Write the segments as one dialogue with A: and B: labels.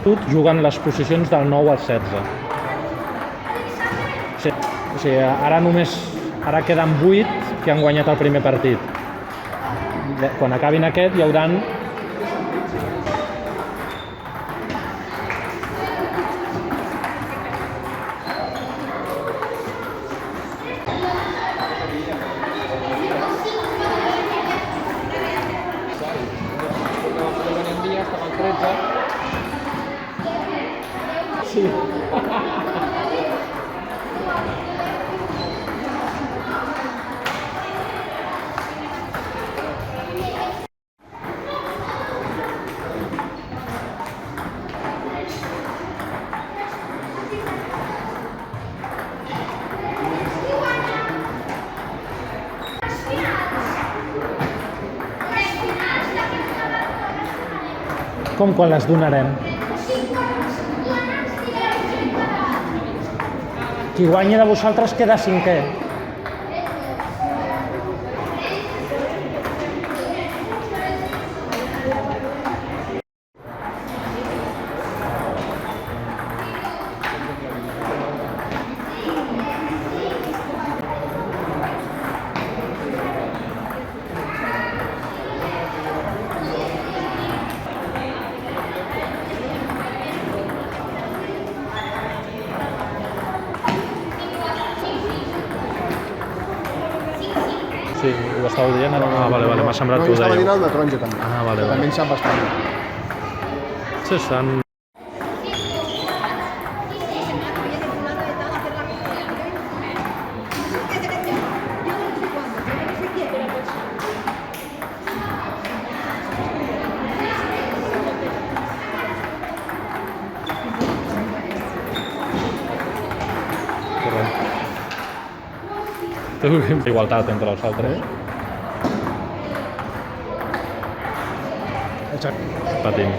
A: juguen les posicions del 9 al 16. O sigui, ara queden 8 que han guanyat el primer partit. Quan acabin aquest hi haurà sí. Com quan les donarem? Qui guanyi de vosaltres queda cinquè. Sí, ho estàveu dient ara? Ah, vale, m'ha semblat que ho
B: estava
A: dèieu.
B: dient el de taronja també.
A: Ah, vale.
B: També en sap bastant.
A: Sí, estan... Té igualtat entre els altres. Patint.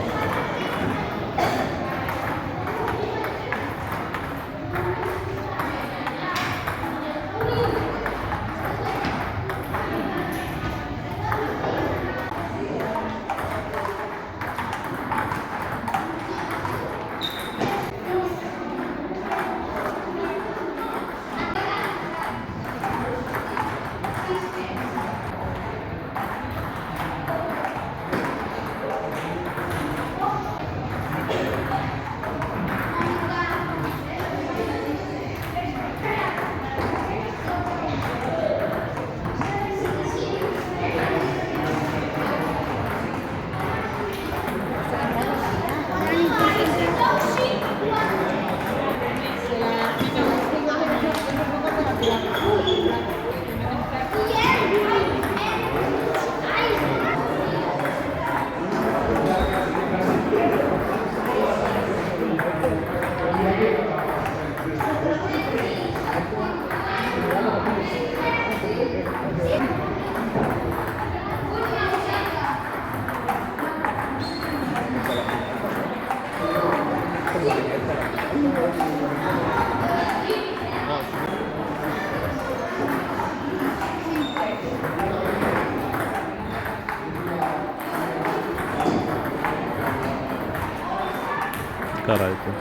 A: Carai, tu.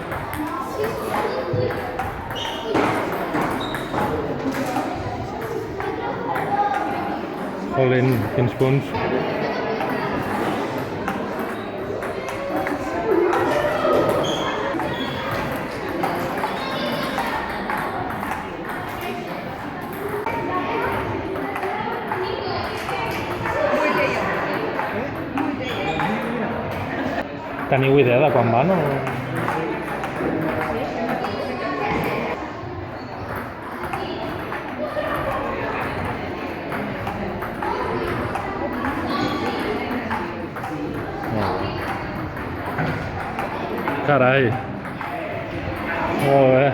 A: Jolín, quins punts. Teniu idea de quan van o...? Carai. Molt bé.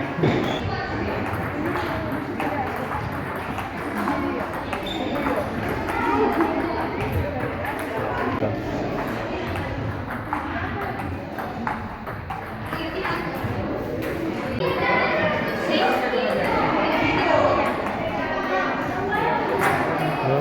A: No?